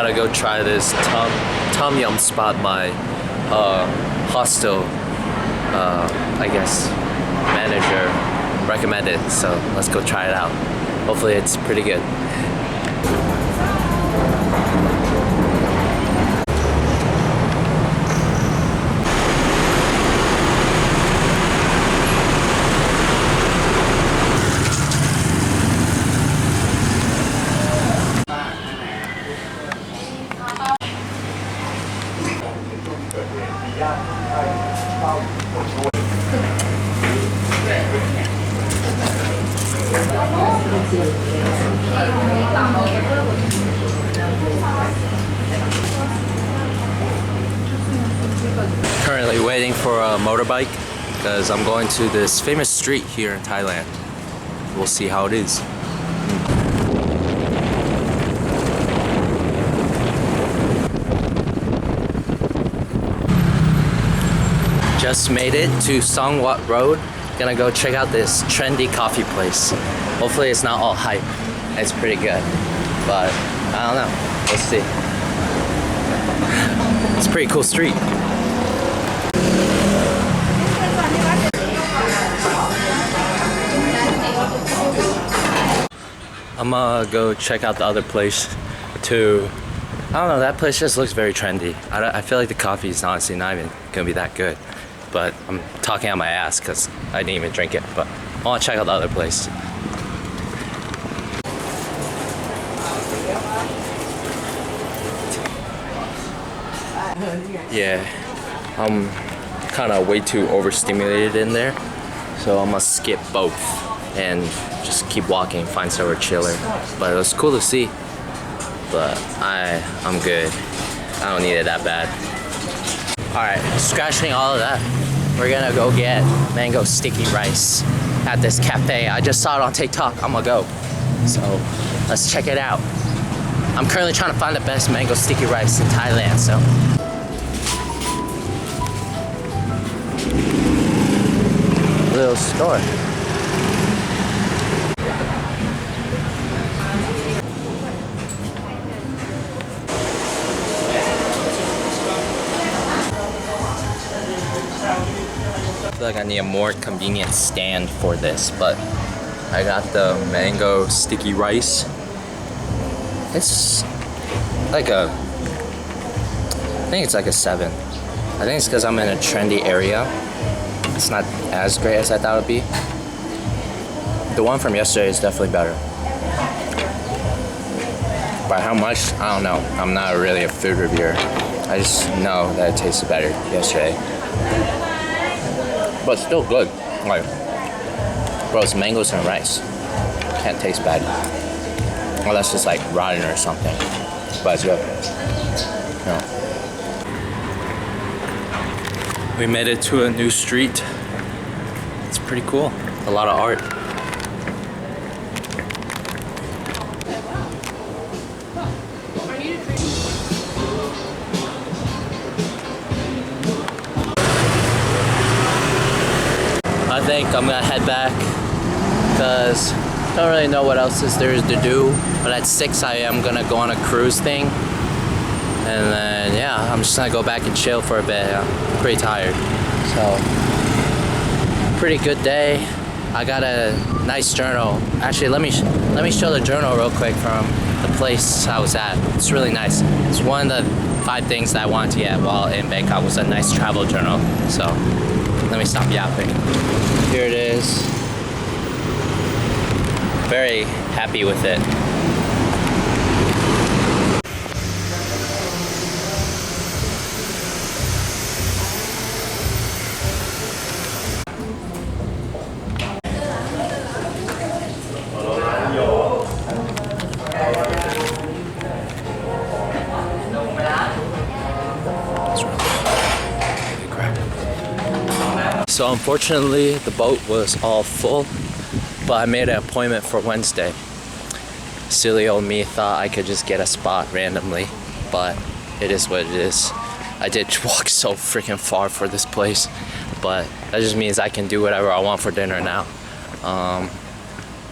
gotta go try this tom yum spot my hostel, I guess, manager recommended. So let's go try it out. Hopefully it's pretty good. Currently waiting for a motorbike because I'm going to this famous street here in Thailand. We'll see how it is. Just made it to Songwat Road. Gonna go check out this trendy coffee place. Hopefully it's not all hype. It's pretty good, but I don't know. Let's see. It's a pretty cool street. I'm gonna go check out the other place too. I don't know, that place just looks very trendy. I feel like the coffee is honestly not even gonna be that good. But I'm talking out my ass because I didn't even drink it. But I want to check out the other place. Yeah, I'm kind of way too overstimulated in there. So I'm gonna skip both and just keep walking, find somewhere chiller. But it was cool to see. But I'm good. I don't need it that bad. Alright, scratching all of that, we're gonna go get mango sticky rice at this cafe. I just saw it on TikTok. I'm gonna go. So let's check it out. I'm currently trying to find the best mango sticky rice in Thailand, so. Little store. I feel like I need a more convenient stand for this, but I got the mango sticky rice. It's like I think it's like a 7. I think it's because I'm in a trendy area. It's not as great as I thought it would be. The one from yesterday is definitely better. By how much? I don't know. I'm not really a food reviewer. I just know that it tasted better yesterday. But still good. Like, bro, it's mangoes and rice. Can't taste bad. Unless it's like rotten or something. But it's good. Yeah. We made it to a new street. It's pretty cool. A lot of art. I think I'm gonna head back because I don't really know what else there is to do. But at 6 I am gonna go on a cruise thing. And then, yeah, I'm just gonna go back and chill for a bit. I'm pretty tired. So, pretty good day. I got a nice journal. Actually, let me show the journal real quick from the place I was at. It's really nice. It's one of the 5 things that I wanted to get while in Bangkok was a nice travel journal. So, let me stop yapping. Here it is. Very happy with it. So unfortunately, the boat was all full, but I made an appointment for Wednesday. Silly old me thought I could just get a spot randomly, but it is what it is. I did walk so freaking far for this place, but that just means I can do whatever I want for dinner now. I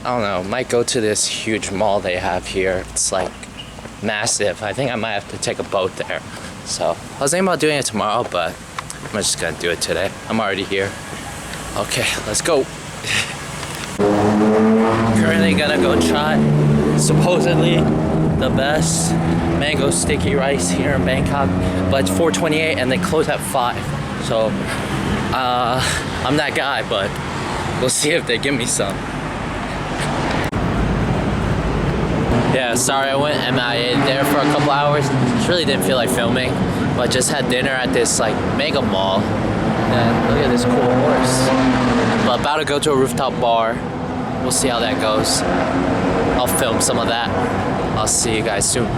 don't know, might go to this huge mall they have here. It's like massive. I think I might have to take a boat there. So I was thinking about doing it tomorrow, but I'm just gonna do it today. I'm already here. Okay, let's go. Currently gonna go try supposedly the best mango sticky rice here in Bangkok, but it's 4:28 and they close at 5. So I'm that guy, but we'll see if they give me some. Yeah, sorry I went MIA there for a couple hours. Just really didn't feel like filming, but just had dinner at this like mega mall. And look at this cool horse. But about to go to a rooftop bar. We'll see how that goes. I'll film some of that. I'll see you guys soon.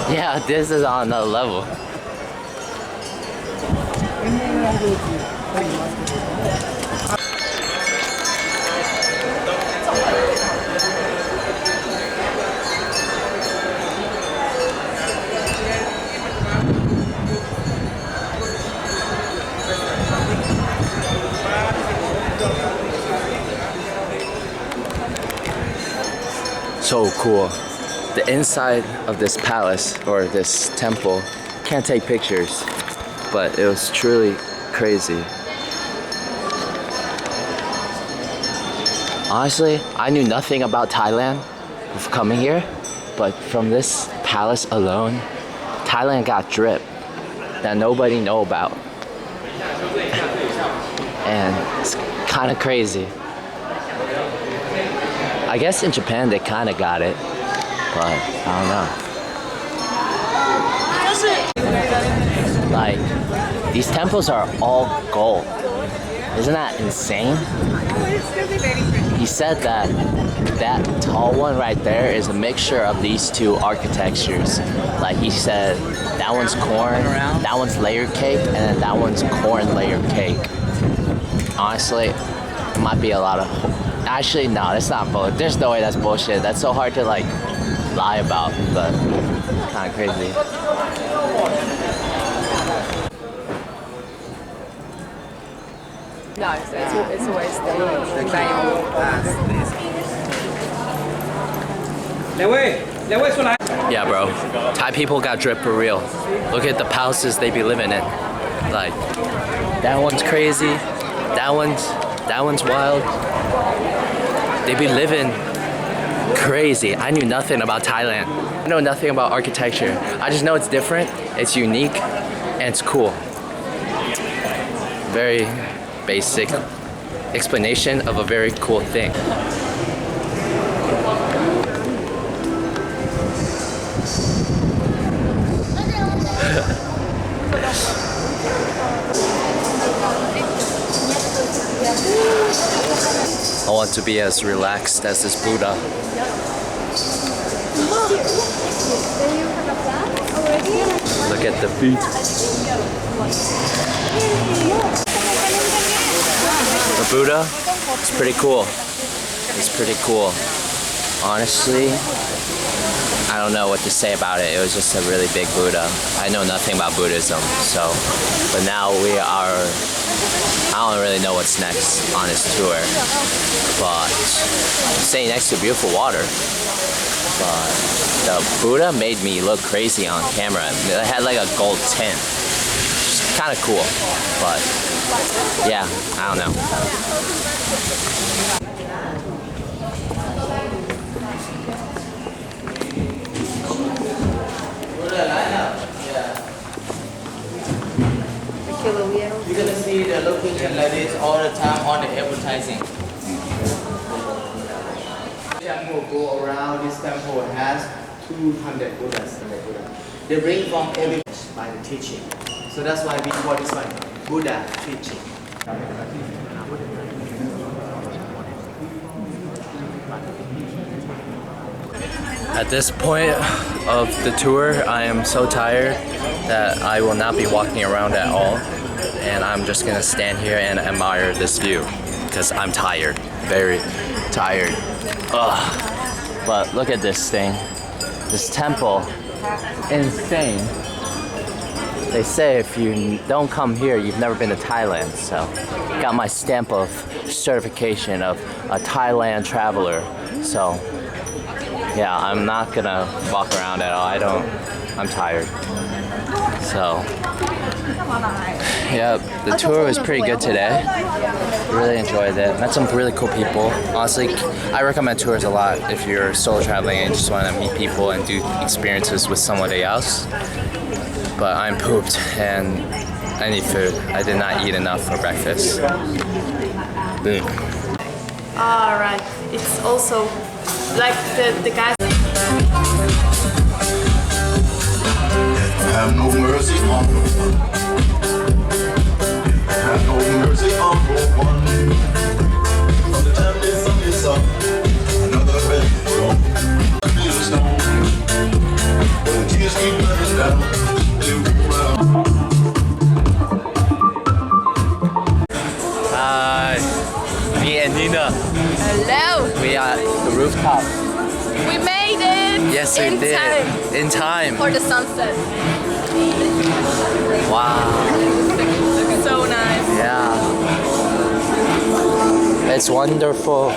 Yeah, this is on another level. So cool. The inside of this palace or this temple, can't take pictures, but it was truly crazy. Honestly, I knew nothing about Thailand before coming here, but from this palace alone, Thailand got drip that nobody know about. And it's kind of crazy. I guess in Japan they kind of got it, but I don't know. Like, these temples are all gold. Isn't that insane? He said that that tall one right there is a mixture of these two architectures. Like he said, that one's corn, that one's layered cake, and then that one's corn layered cake. Honestly, it might be a lot of... Actually, no, that's not bullshit. There's no way that's bullshit. That's so hard to like lie about, but kind of crazy. No, it's always the veil. Yeah, bro. Thai people got drip for real. Look at the palaces they be living in. Like, that one's crazy. That one's wild. They be living crazy. I knew nothing about Thailand. I know nothing about architecture. I just know it's different, it's unique, and it's cool. Very basic explanation of a very cool thing. I want to be as relaxed as this Buddha. Look at the feet. The Buddha, it's pretty cool. It's pretty cool. Honestly, I don't know what to say about it. It was just a really big Buddha. I know nothing about Buddhism, so, but now I don't really know what's next on this tour, but I'm staying next to beautiful water. But the Buddha made me look crazy on camera. It had like a gold tint. It's kind of cool, but yeah, I don't know. You're gonna see the location like this all the time on the advertising. Temple go around. This temple has 200 Buddhas. They bring from every by the teaching. So that's why we call this one Buddha teaching. At this point of the tour, I am so tired that I will not be walking around at all. And I'm just gonna stand here and admire this view because I'm tired, very tired. Ugh. But look at this thing, this temple, insane. They say if you don't come here, you've never been to Thailand. So got my stamp of certification of a Thailand traveler. So yeah, I'm not gonna walk around at all. I'm tired. So yeah, the tour was pretty good today. Really enjoyed it. Met some really cool people. Honestly, I recommend tours a lot if you're solo traveling and just want to meet people and do experiences with somebody else. But I'm pooped and I need food. I did not eat enough for breakfast. Boom. Alright, it's also like the guys. Have no mercy on no one. Have no mercy on no one. From the time they sun is up, another red road. I feel the stone. When the tears keep running down, they roll out. Hi, me and Nina. Hello! We are at the rooftop. We made it! Yes, we in did. time In time. for the sunset. Wow. So nice. Yeah. It's wonderful